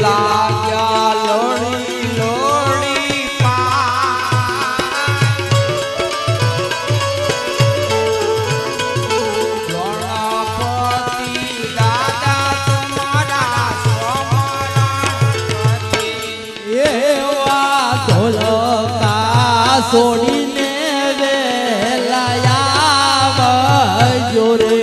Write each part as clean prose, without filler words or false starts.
લાગ્યા લોડી લોડી ગણપતિ દાદા તમારા સ્મરણ એવા ધોલકા સોડીને વેલાયા આવજો રે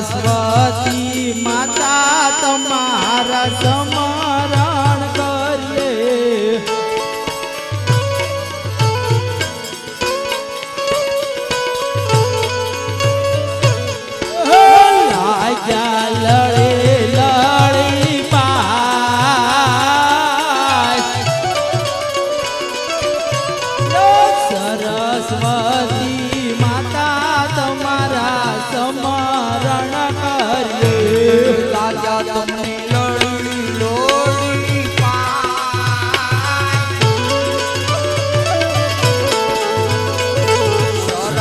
સરસ્વતી માતા તમારા સ્મરણ કરીએ લાગ્યા લડે લડી પાય સરસ્વતી માતા તમારા સ્મરણ લાગ્યા તમને લોડી લોડી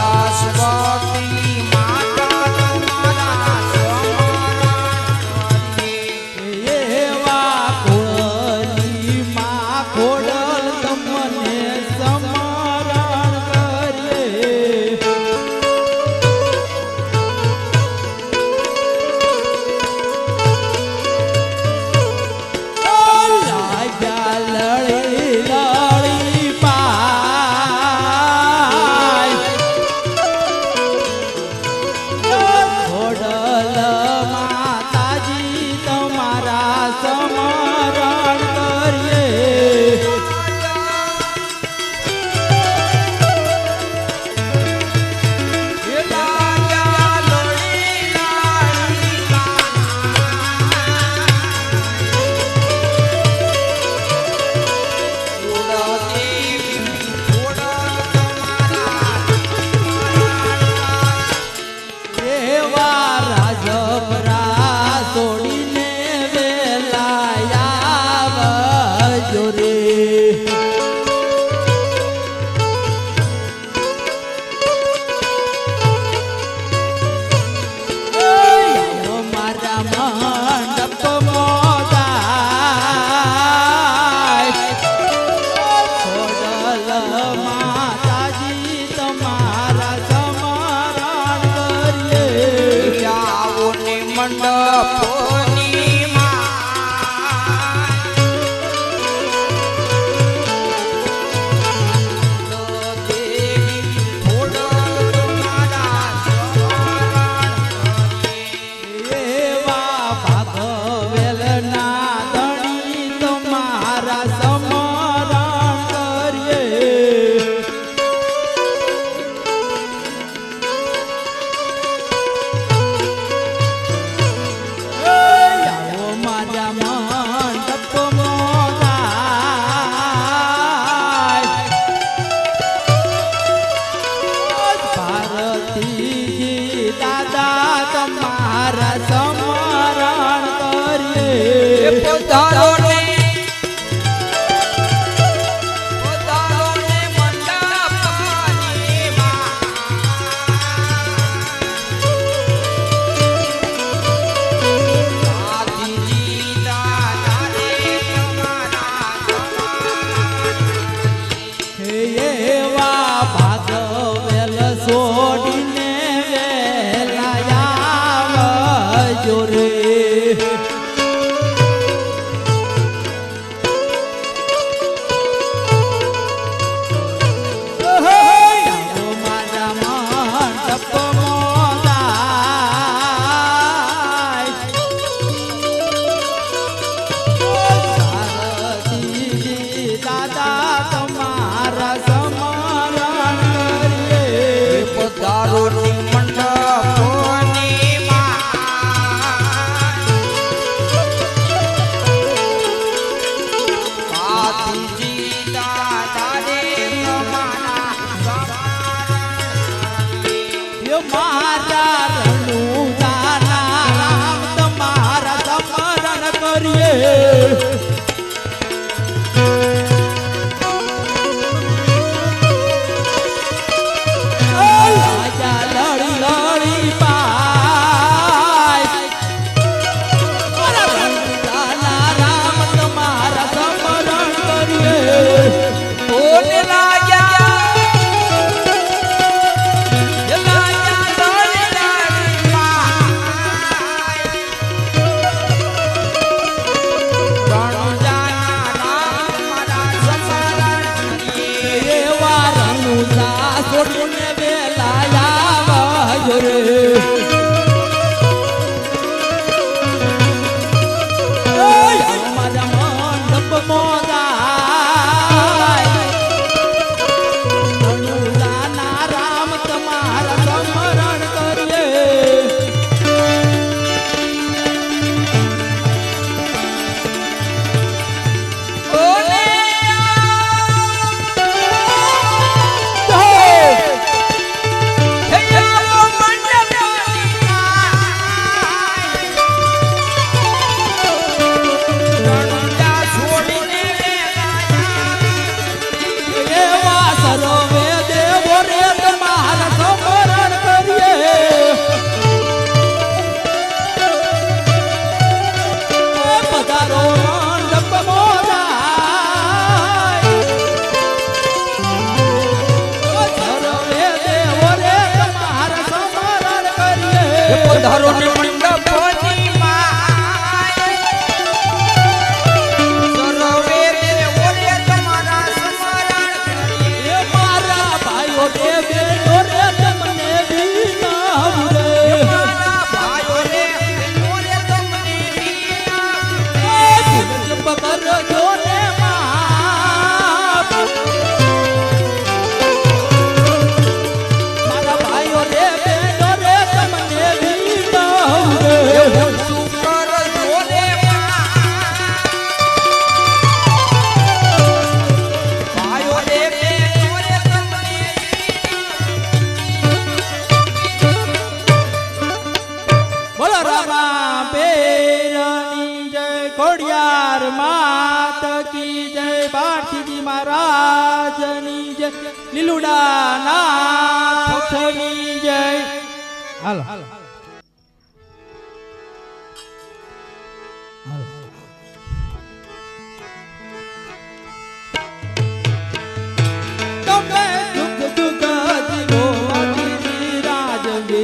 સરસ્વતી માતા તમારા સ્મરણ એવા ખોડલી માં ખોડલ તમને સ્મરણ કરીએ રાજા લડી લડી પાય રાજા રામ તમારા સમરણ કરીએ બોલે લાગ્યા એવા રણુજા છોડીને વેલા આવજો રે અમારા મંડપ મોદાય રણુજાના રામ તમારા સમરણ કરીએ એવા સર્વે દેવો રે તમારા સમરણ કરીએ પધારો મંડપ મોદાય સર્વે દેવો રે તમારા સમરણ કરીએ પધારો ને મંડપની માય સર્વે દેવો રે તમારા સ્મરણ કરીએ એ મારા ભાઈઓ બે બેનો રે તમને વિનાવું રે મારા ભાઈઓ રે બહેનો રે તમને કરજો ને માફ મારા ભાઈઓ રે બેનો રે તમને વિનાવું રે શું કરજો રે ભાઈઓ રે બહેનો રે તમને બોલો રામા બેરની જય ખોડિયાર માત કી જય ભારતીજી મહારાજની જય લીલુડા નાથની જય હાલો તમે દુઃખ દુઃખ જીવો અતિથિ રાજવે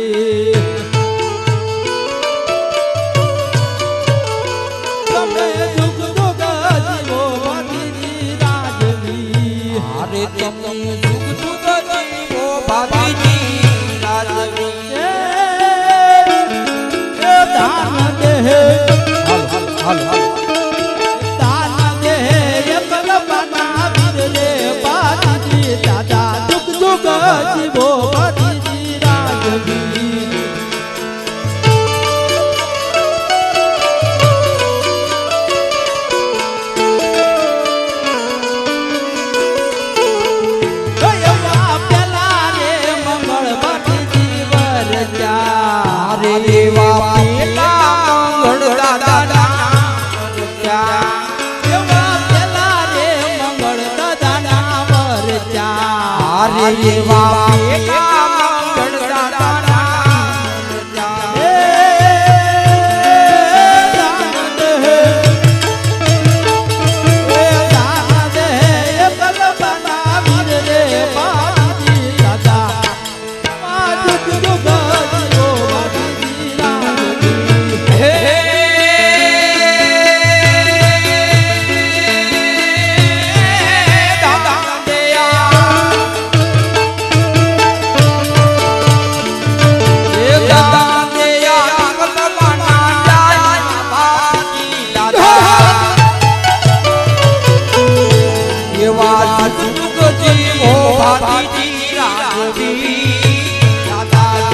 તમે દુઃખ દુઃખ જીવો અતિથિ રાજવી અરે તમે સુખ સુખ જીવો ભાભીજી રાજવી એ દાન દેહ દાન દેહ એકલ બનાવી રે બાજી દાદા દુઃખ દુઃખ જીવો અતિથિ રાજવી એવા પેલા રે મંગળ ભટ્ટજી વરજા રે દેવા પેલા મંગળ દાદાના એવા પેલા રે મંગળ દાદાના વરજા રે દેવા પેલા મંગળ દાદાના એ દાન દે એ દાન દે એકલ બનાવી રે બાજી દાદા આ દુઃખ દુઃખ જીવો બાજી રાજવી હે દાદા દયા એ દાદા દયા કલમના જાયા ભાગી દાદા એવા સુખ જીવો ભાભીજી રાજવી દાદા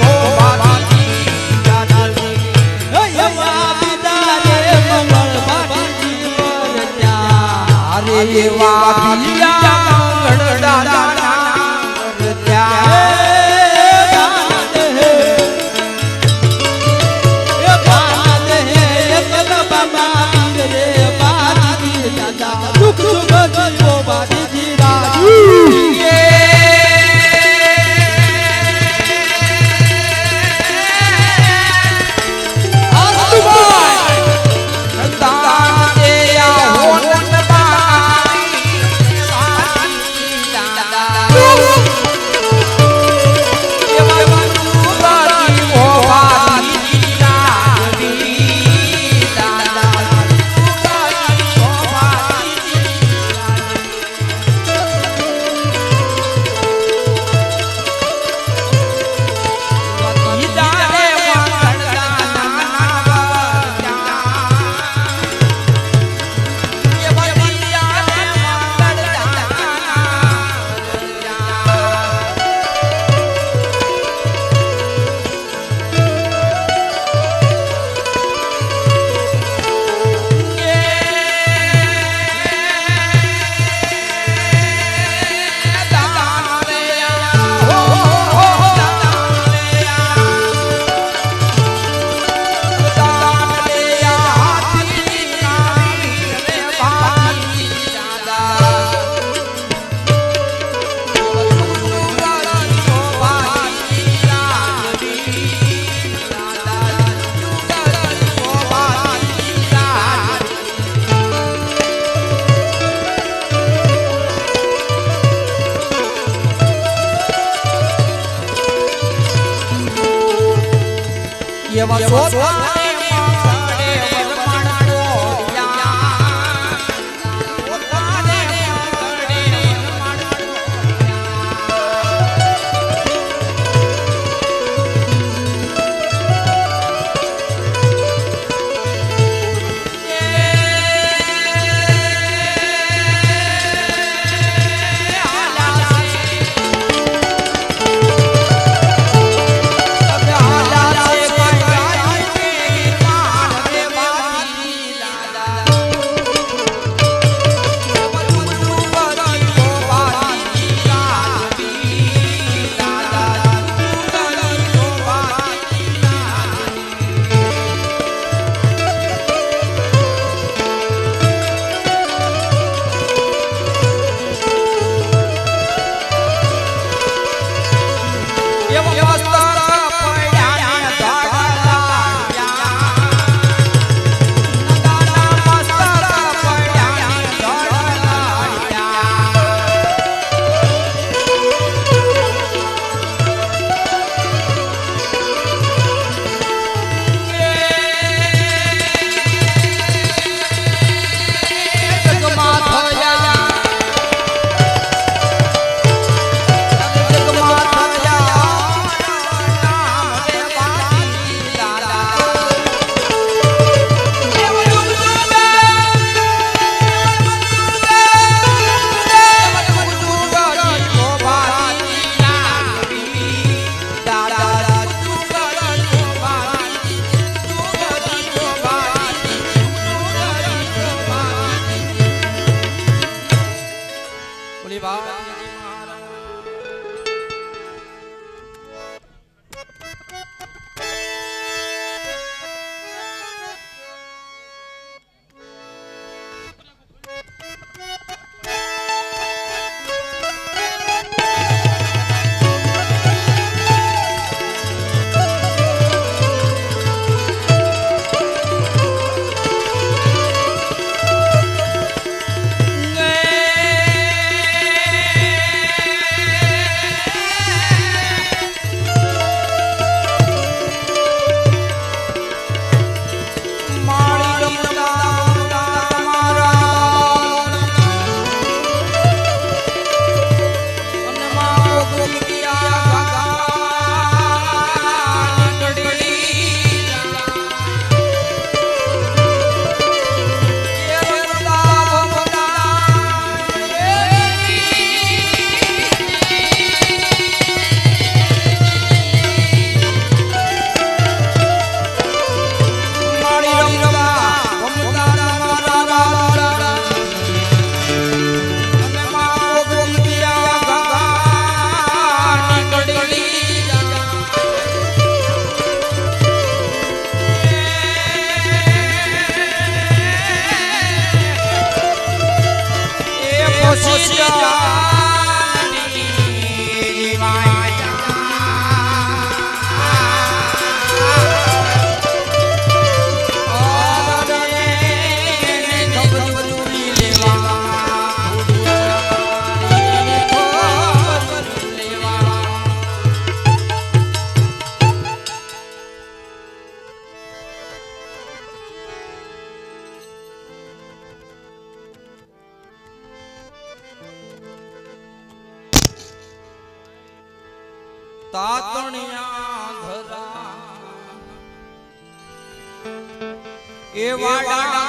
ઓ ભાભીજી રાજવી એવા પિતા રે મંગળ બાજી વરજા રે એવા બીજા મંગળ દાદાના ત્યાં બાબા એવા સોતાને માંગડે વરમાણ કોડિયા સોતાને માંગડે વરમાણ તાતણિયા ધરા એ વાડા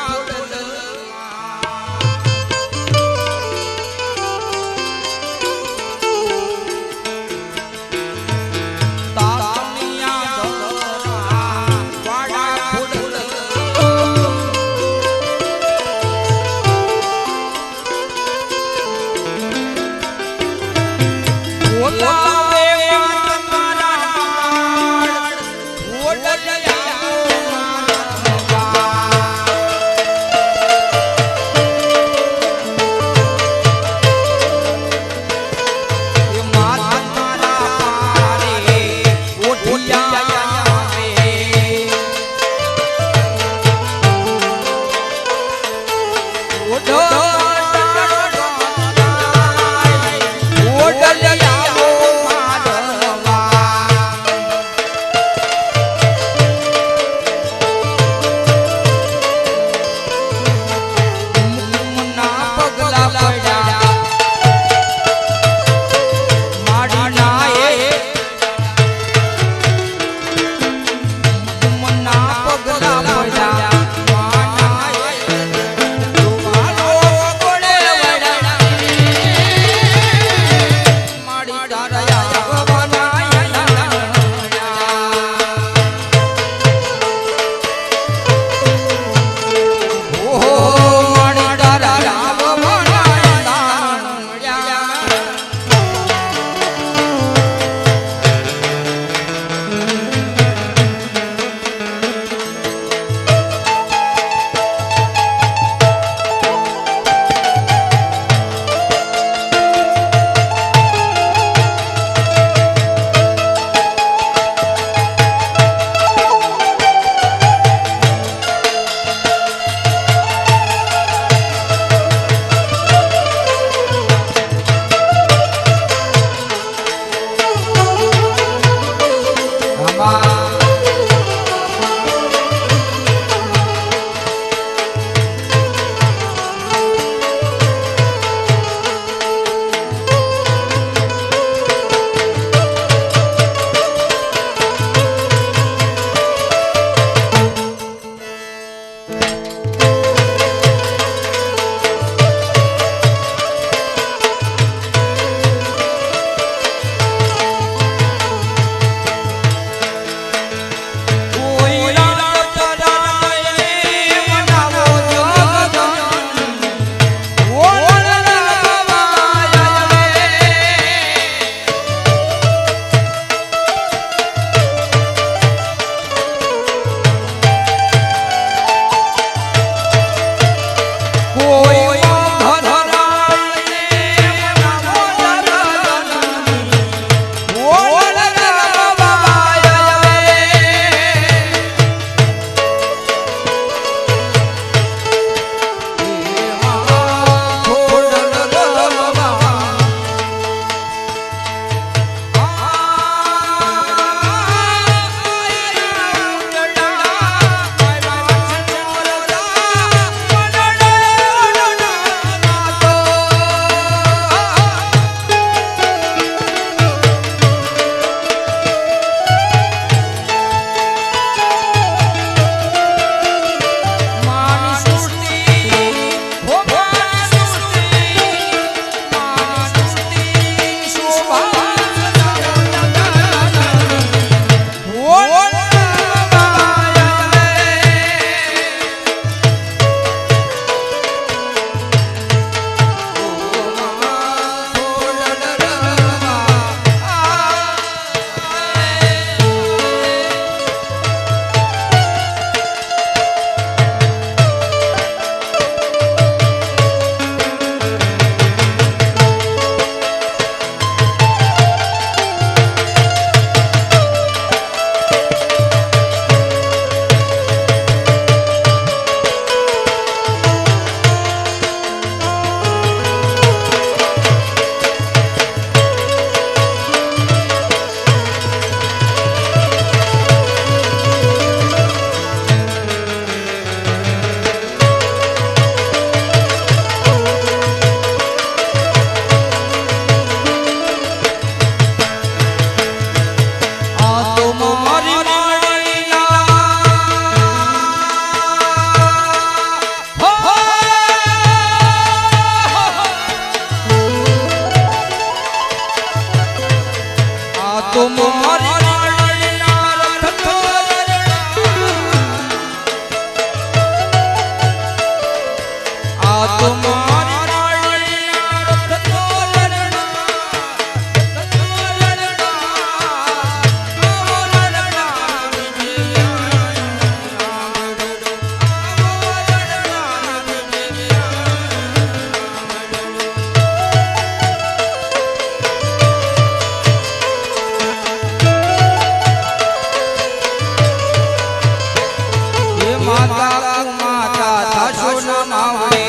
માતા માતા થશો ન માવડે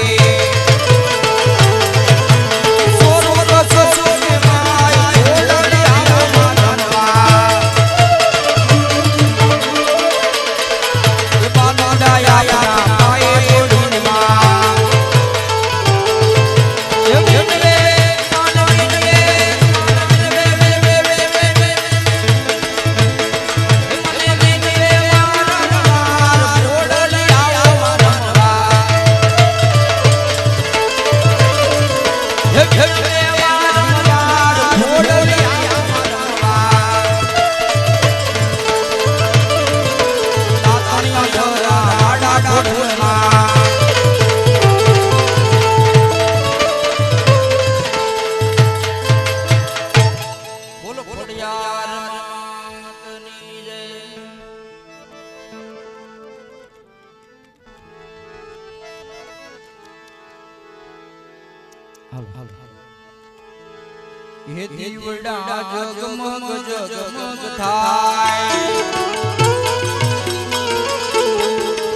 હે દીવડા જગમગ જગમગ થાય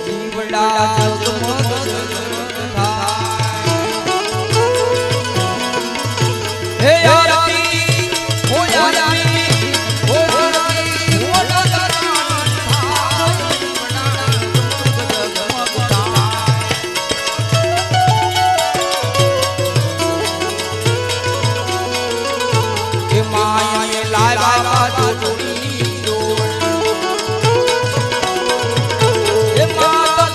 દીવડા જગમગ જગમગ થાય હે આરતી હો આરતી હો આરતી હો લગરાણ થાય દીવડા જગમગ થાય માયા લાવા જોડી જોડ એ માતા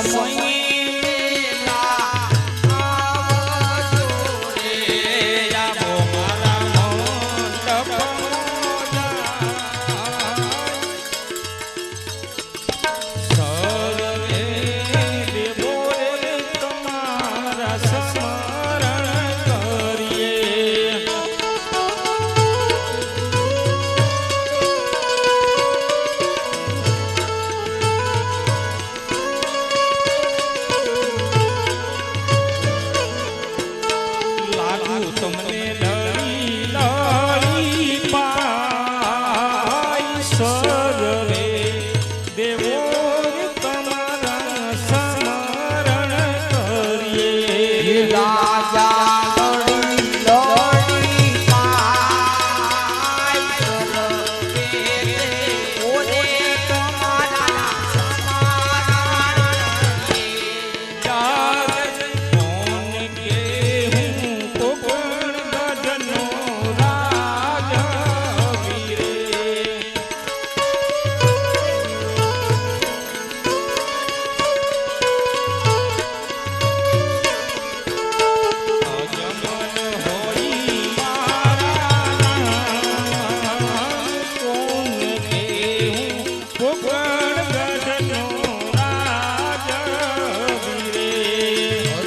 સમય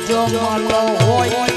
જમલો હોય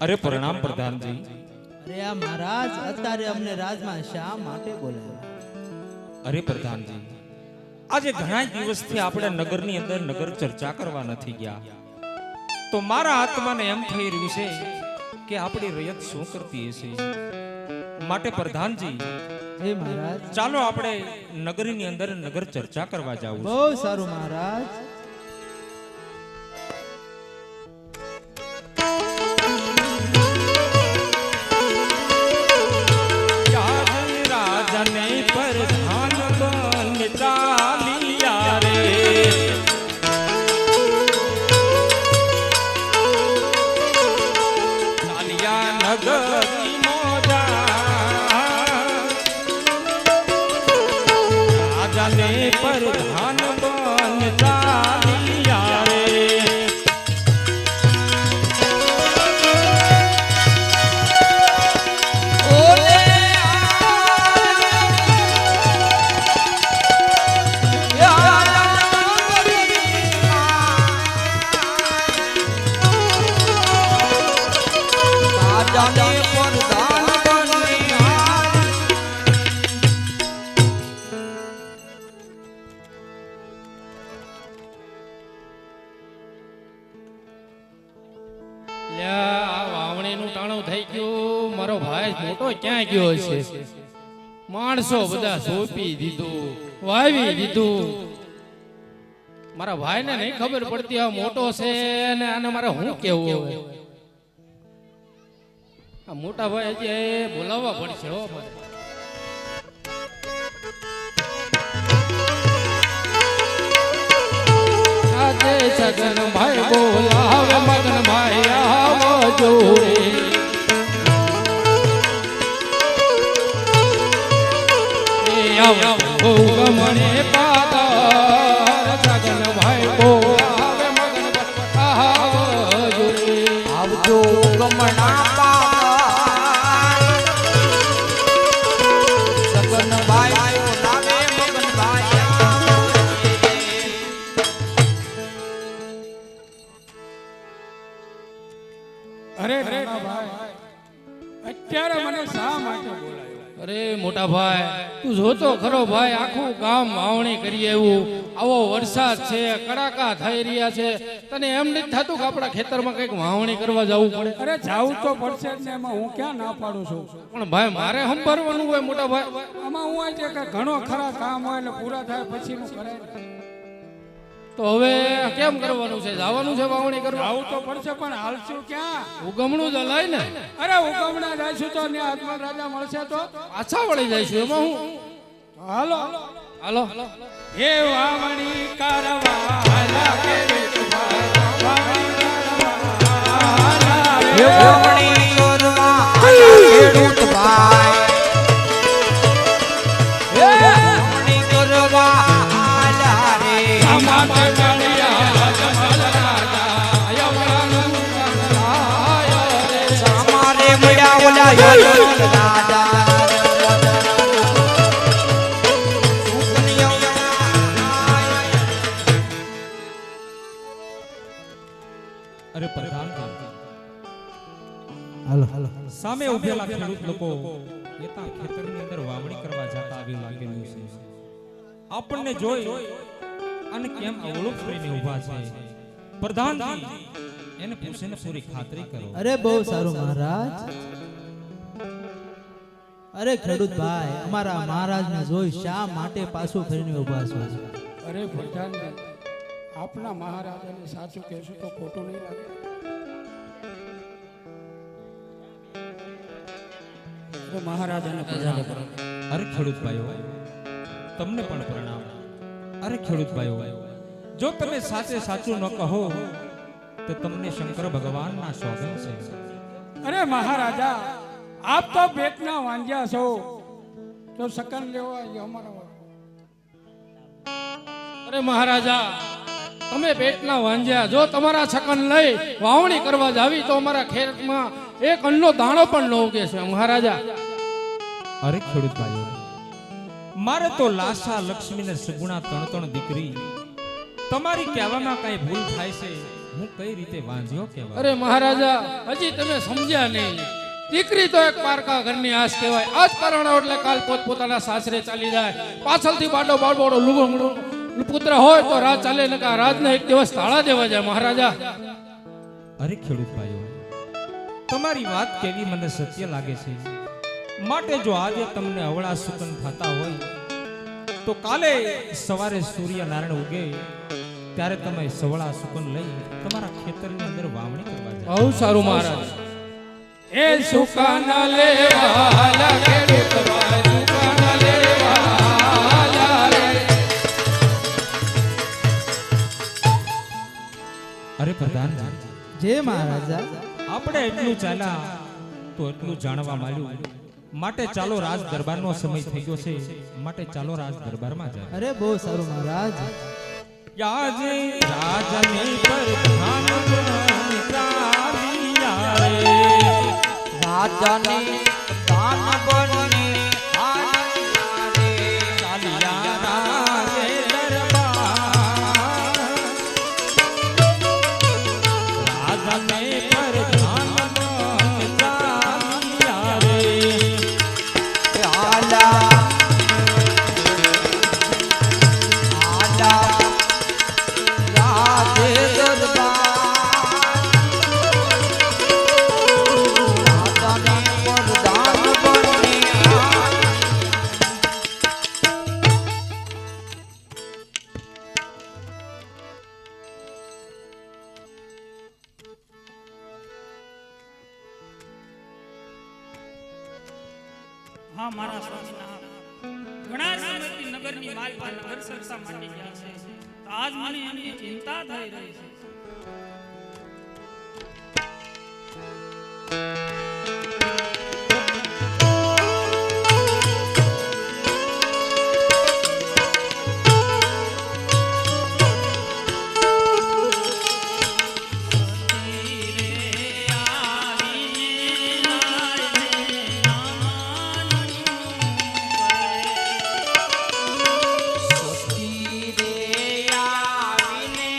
અરે પ્રણામ પ્રધાનજી. અરે આ મહારાજ અત્યારે અમને રાજમાં શા માટે બોલાવ્યા? અરે પ્રધાનજી, આજે ઘણા દિવસથી આપણે નગરની અંદર નગર ચર્ચા કરવા નથી ગયા, તો મારા આત્માને એમ થઈ રહ્યું છે કે આપણી રયત શું કરતી હશે. માટે પ્રધાનજી, હે મહારાજ, ચાલો આપણે નગરીની અંદર નગર ચર્ચા કરવા જાવું. બહુ સારું મહારાજ. પ્રધાન બનતા ક્યાં ગયો હશે? માણસો બધા સોંપી દીધું, વાવી દીધું. મારા ભાઈને નહીં ખબર પડતી આ મોટો છે ને આને મારે શું કેવું હવે? આ મોટા ભાઈ હજી બોલાવવા પડશે હો મારે. આજે સગન ભાઈ બોલાવે મગન ભાઈ આવજો રે. ગમણે પાદર સગન ભાઈ બોલાવે મગન આવજો રે. આવજો ગમણા પાદર સગનભાઈ બોલાવે મગનભાઈ અરે નાના ભાઈ, અત્યારે મને શા માટે બોલાયો? અરે મોટા ભાઈ, તું જોતો ખરો ભાઈ, આખું ગામ વાવણી કરી આવ્યું. આવો વરસાદ છે, કડાકા થઈ રહ્યા છે, તને એમ નથી થતું કે આપણા ખેતરમાં કંઈક વાવણી કરવા જવું પડે? અરે જાવું તો પડશે જ ને, એમાં હું ક્યાં ના પાડું છું. પણ ભાઈ મારે સંભાળવાનું હોય મોટા ભાઈ. આમાં હું હોય છે કે ઘણો ખરા કામ હોય ને પૂરા થાય પછીનું કરાય. તો હવે કેમ કરવાનું છે? જવાનું છે વાવણી કરવા? જાવું તો પડશે, પણ હાલશું ક્યાં? ઉગમણું જ હલાય ને. અરે ઉગમણા જઈશું તો ને આત્મા રાજા મળશે તો પાછા વળી જઈશું એમાં હું. હાલો હાલો એ વાવણી કરવા હાલા કે વાવણી કરવા હાલા રે. વાવણી કરવા ખેડૂત ભાઈ વાવણી કરવા આલા રે. અમારે કાળિયા જમલ રાજા યવરાનું આયો રે. અમારે મળ્યા ઓલા યોજન રાજા અરે પ્રધાન, હાલો હાલો સામે ઉભેલા ખેડૂત લોકો એતા ખેતરની અંદર વાવણી કરવા જતા આવી લાગેલું છે. આપણને જોઈ અને કેમ અવળું ફરીને ઊભા છે? પ્રધાનજી, એને પૂછીને પૂરી ખાતરી કરો. અરે બહુ સારું મહારાજ. અરે ખેડૂત ભાઈ, અમારા મહારાજને જોઈ શા માટે પાછું ફરીને ઊભા છો? અરે પ્રધાનજી, આપના મહારાજાને સાચું કહેશું તો ખોટું નહીં લાગે. તો મહારાજાને પ્રણામ. અરે ખેડૂત ભાઈઓ, તમને પણ પ્રણામ. અરે ખેડૂત ભાઈઓ, જો તમે સાચે સાચું ન કહો તો તમને શંકર ભગવાનના સોગંદ છે. અરે મહારાજા, આપ તો પેટના વાંજ્યા છો, તો સકન લેવા આવ્યો અમારા. અરે મહારાજા, તમે પેટના વાંજ્યા, જો તમારા છકન લઈ વાવણી કરવા જાવી તો અમારા ખેતમાં એક અન્નનો દાણો પણ ન ઉગે છે મહારાજા. અરે ખેડૂત ભાઈઓ, મારે તો લાસા લક્ષ્મીને સગુણા ત્રણ ત્રણ દીકરી, તમારી કહેવામાં કઈ ભૂલ થાય છે? હું કઈ રીતે વાંજ્યો કહેવાય? અરે મહારાજા, હજી તમે સમજ્યા નહીં. દીકરી તો એક પારકા ઘરની આશ કહેવાય. આજ પરણાવ એટલે કાલ પોતપોતાના સાસરે ચાલી જાય. પાછળથી બાડો બાળબોડો લુગડો પુત્ર હોય તો રાજ ચાલે, ને કા રાજને એક દિવસ તાળા દેવા જાય મહારાજા. અરે ખેડૂત ભાઈઓ, તમારી વાત કેવી મને સત્ય લાગે છે. માટે જો આજે તમને અવળા સુકન થતા હોય તો કાલે સવારે સૂર્યનારાયણ ઉગે ત્યારે તમે સવળા સુકન લઈ તમારા ખેતરની અંદર વાવણી કરવા જાઓ. બહુ સારું મહારાજ. એ સુકાના લેવાલા ખેડૂત ભાઈ, સુકાના લેવાલા રે. અરે પ્રધાન, જય મહારાજા. આપણે એટલું ચાલ્યા તો એટલું જાણવા મળ્યું. માટે ચાલો રાજ દરબારનો સમય થઈ ગયો છે. માટે ચાલો રાજ દરબારમાં જાય. અરે બહુ સારું મહારાજ. આજે રાજની પ્રધાન પ્રાણિયા રે. રાજાની દાન બની આલિયા રે. ચાલિયા રાજે દરબાર. રાજને પ્રધાન પ્રાણિયા રે. આલા આલા રાજે દરબાર રાજાને પ્રધાન બની મારા સ્વામીનાથ ઘણા સમયથી નગરની માલપા નગર સરસા માંડી ગયા છે. આજ મને એની ચિંતા થઈ રહી છે. સતી રે આવીને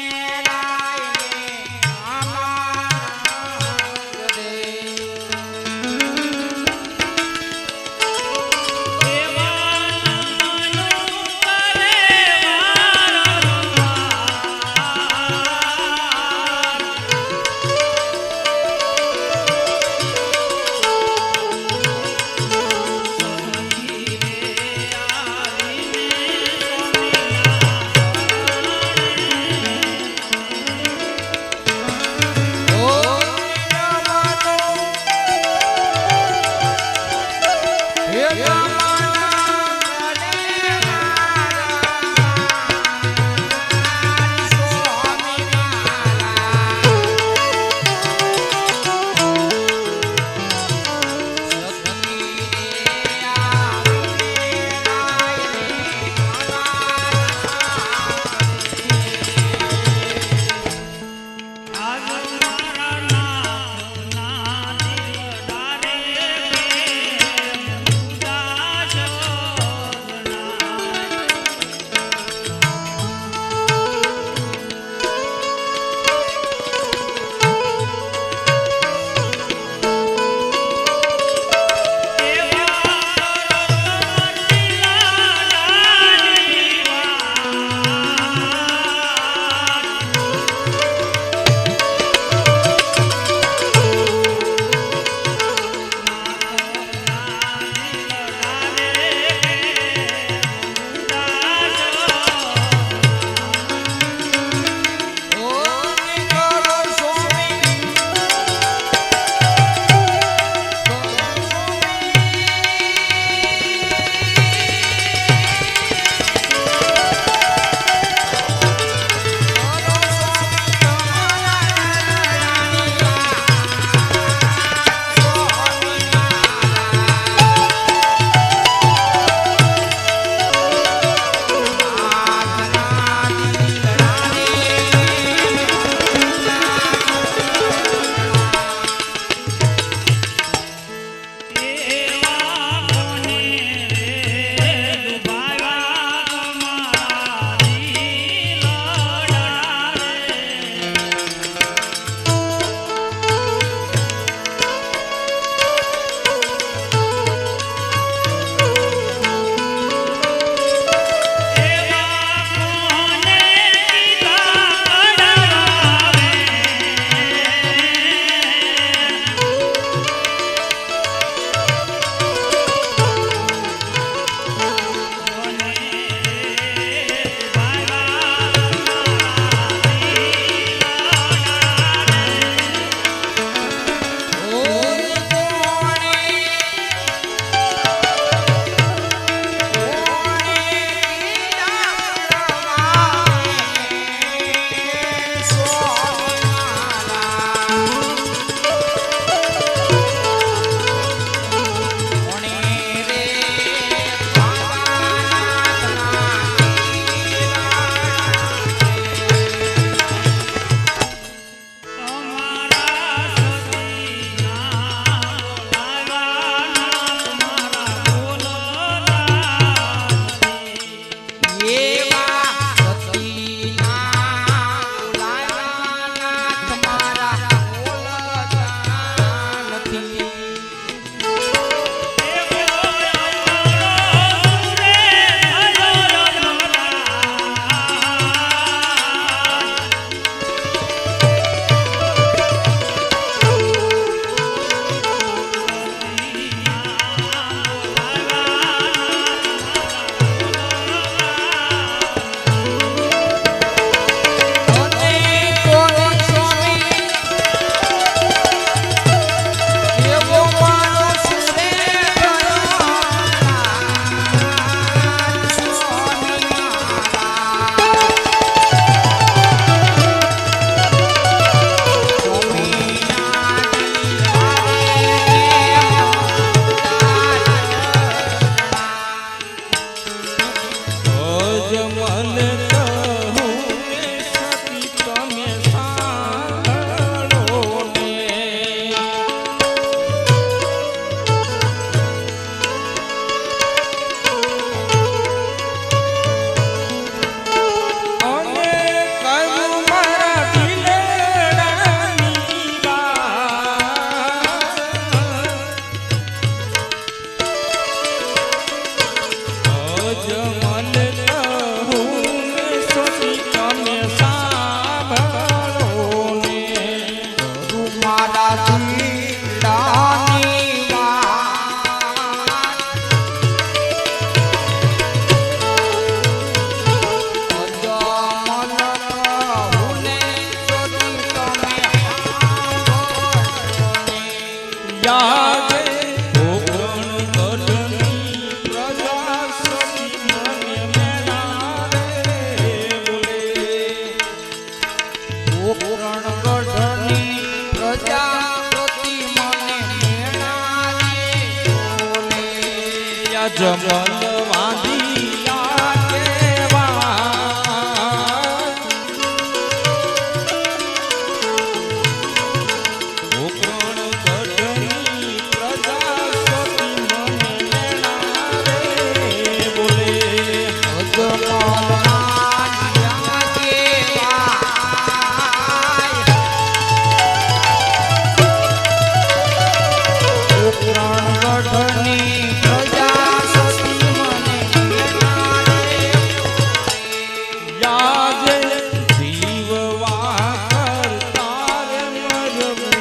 જમલ વાંધિયા કેવા ઉકરણ ગઢની પ્રજા સતી મને લેણા રે બોલે યાજે જીવવા કરતા રે મરવું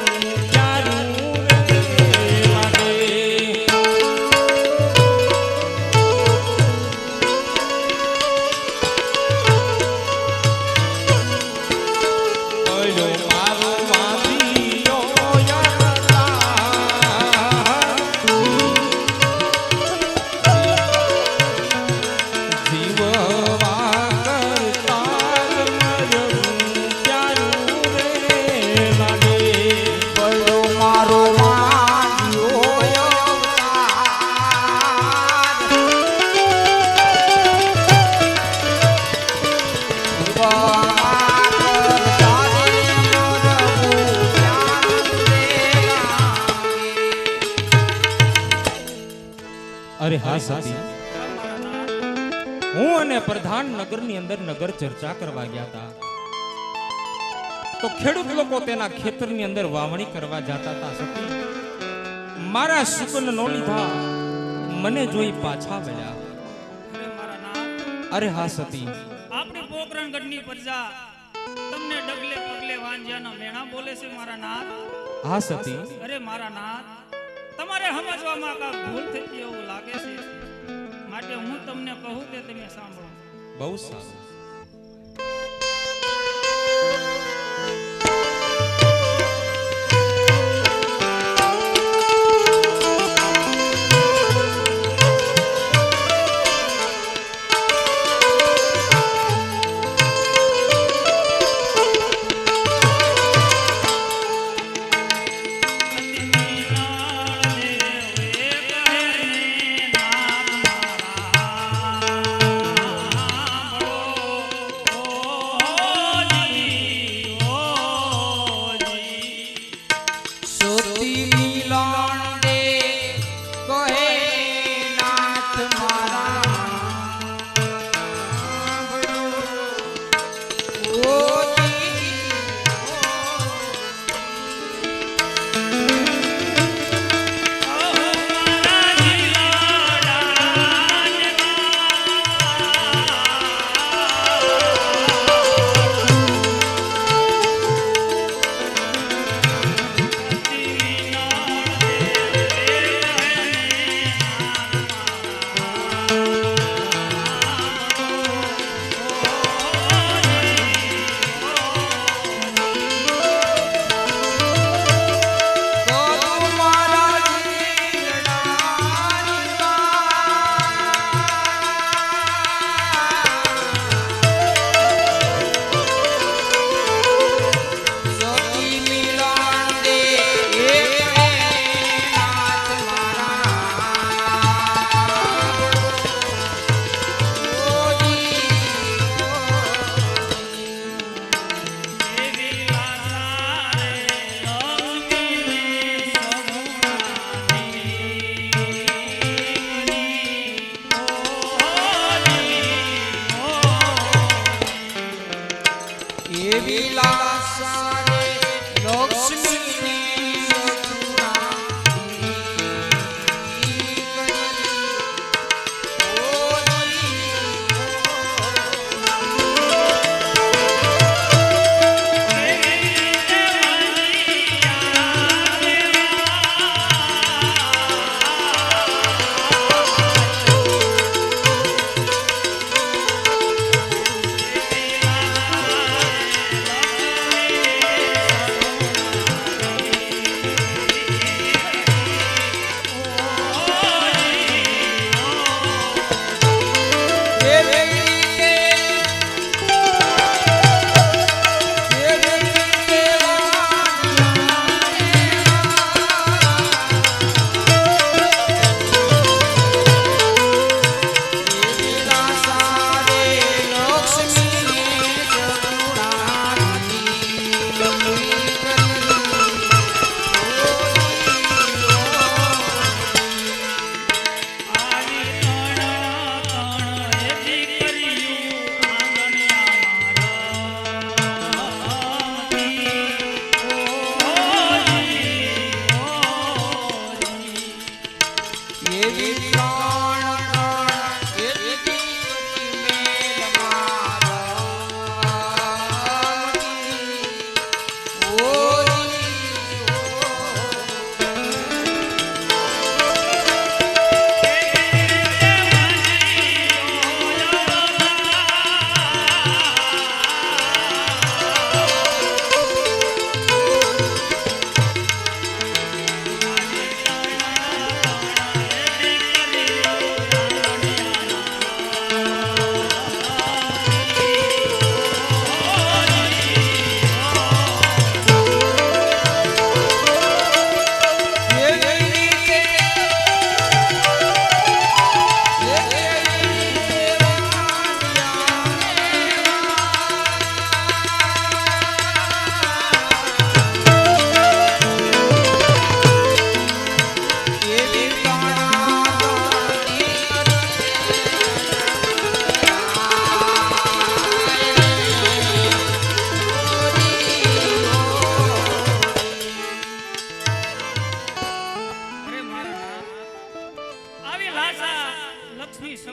ક્યારું રે લાગે અયો મારો વાંધિયો યરતા જીવવા કરતા મરવું ક્યારું રે લાગે મારો માન્યો અરે હા સતી હું અને પ્રધાન નગરની અંદર નગર ચર્ચા કરવા ગયા હતા તો ખેડૂત લોકો તેના ખેતરની અંદર વાવણી કરવા જતા હતા સતી મારા સુકન નો લીધા મને જોઈ પાછા વળ્યા અરે મારા નાથ, અરે હા સતી આપણી પોકરણગઢની પ્રજા તમને ડગલે પગલે વાંજ્યાના મેણા બોલે છે મારા નાથ. હા સતી અરે મારા નાથ, તમારે સમજવામાં કાંઈક ભૂલ થતી એવું લાગે છે, માટે હું તમને કહું તે તમે સાંભળો. બહુ સારું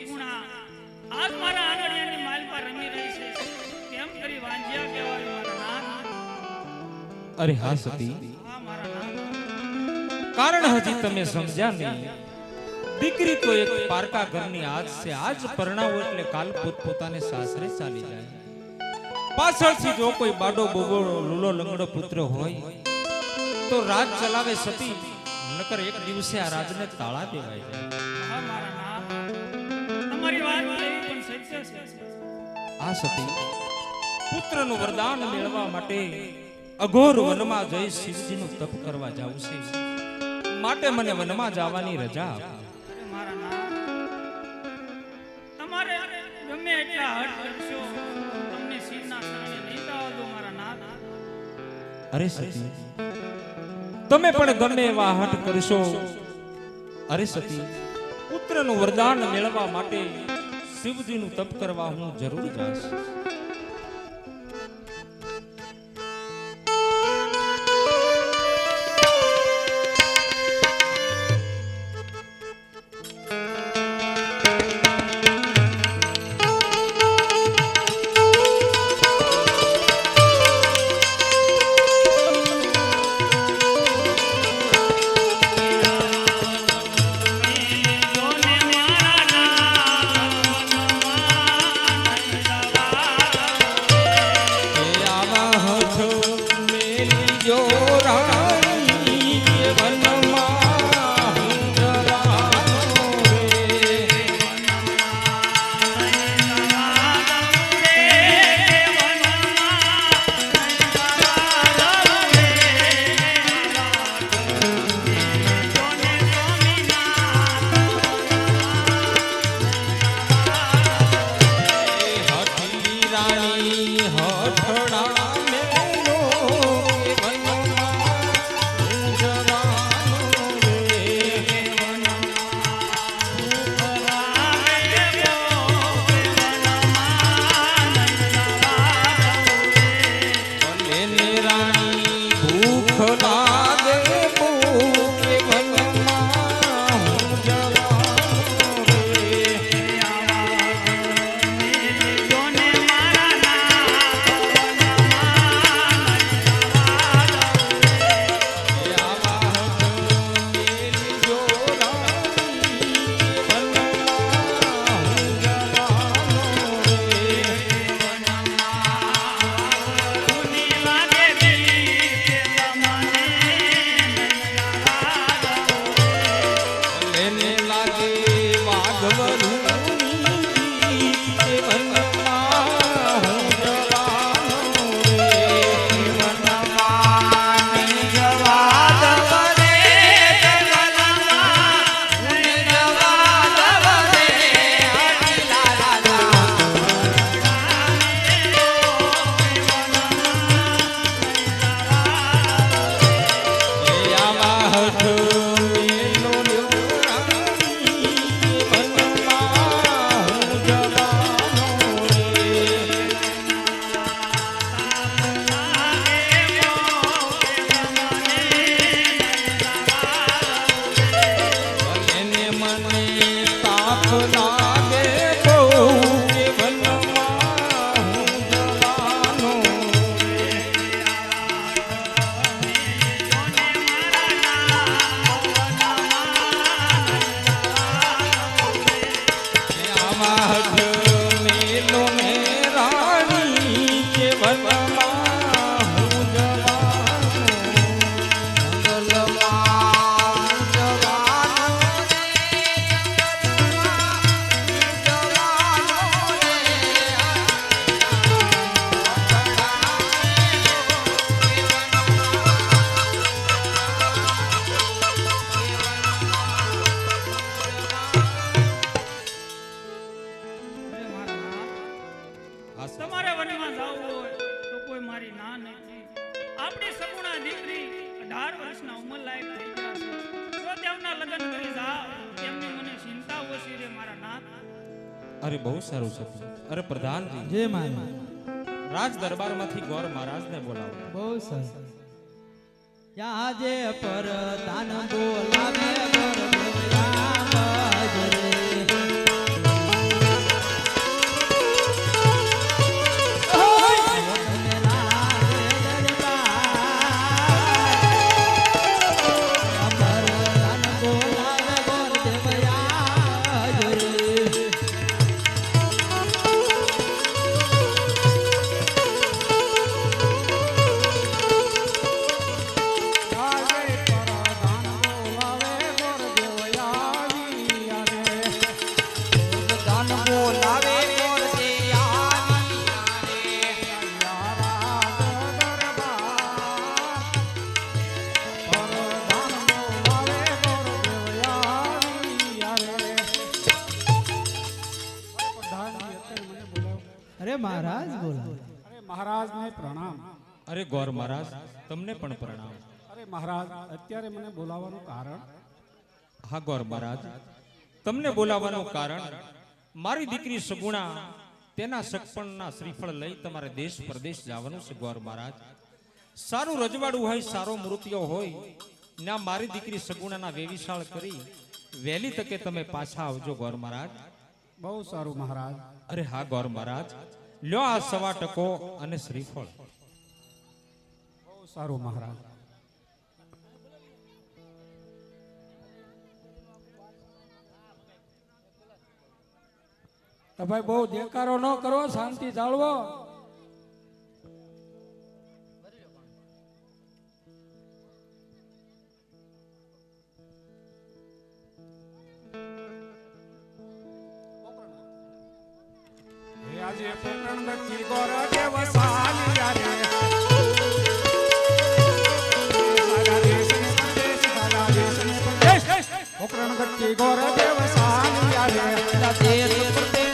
સગુણા આજ મારા આંગણિયાની માલ પર રમી રહી છે કેમ કરી વાંજ્યા કહેવાય મારા નાથ અરે હા સતી, હા મારા નાથ કારણ હજી તમે સમજ્યા નહીં. દીકરી તો એક પારકા ઘરની આજ છે, આજ પરણાવો એટલે કાલ પોતપોતાને સાસરે ચાલી જાય. પાછળથી જો કોઈ બાડો બોબડો લૂલો લંગડો પુત્ર હોય તો રાજ ચલાવે સતી, નકર એક દિવસે આ રાજને તાળા દેવાય જાય. હા મારા નાથ તમારી વાત એવી પણ સત્ય છે આ સતી પુત્રનું વરદાન મેળવવા માટે અઘોર વનમાં જઈ શિવજીનું તપ કરવા જાવ છે, માટે મને વનમાં જવાની રજા આપો. અરે મારા નાથ તમારે ગમે એટલા હટ કરશો તમને શિવના શરણે નહીં જવા દો મારા નાથ. અરે સતી, તમે પણ ગમે એવા હઠ કરશો. અરે સતી, પુત્રનું વરદાન મેળવવા માટે શિવજીનું તપ કરવા હું જરૂર જાશ. તમારે વનમાં જવું હોય તો કોઈ મારી ના નથી. આપણી સગુણા દીકરી 18 વર્ષના ઉંમર લાયક થઈ ગયા છે. જો તેમના લગ્ન કરી જાવ તેમની મને ચિંતા ઓછી રે મારા નાથ. અરે બહુ સારું છે. અરે પ્રધાનજી, જય માની. રાજ દરબારમાંથી ગોર મહારાજને બોલાવો. બહુ સરસ. યા જે પર તાન બોલાવે પર દેવયા બાજરે. ધન બોલાવે મોર દેયાની રે. અરે મહારાજ બોલો. મહારાજને પ્રણામ. અરે ગોર મહારાજ તમને પણ પ્રણામ. અરે મહારાજ અત્યારે મને બોલાવવાનું કારણ હા ગોર મહારાજ તમને બોલાવવાનું કારણ મારી દીકરી સગુણા તેના સગપણના શ્રીફળ લઈ તમારે દેશ પ્રદેશ જવાનું છે ગોર મહારાજ. સારું રજવાડું હોય, સારો મૃત્યો હોય, ના મારી દીકરી સગુણાના વેવિશાળ કરી વહેલી તકે તમે પાછા આવજો ગોર મહારાજ. બહુ સારું મહારાજ. અરે હા ગોર મહારાજ લ્યો આ 1.25 ટકો અને શ્રીફળ. બહુ સારું મહારાજ. તો ભાઈ બહુ દેકારો ન કરો, શાંતિ જાળવો. આજે પોકરણ દક્ષી ગોર દેવ સાલિયા રે. સારા દેશને સંદેશ, સારા દેશને સંદેશ. પોકરણ દક્ષી ગોર દેવ સાલિયા રે. દેશ પ્રદેશ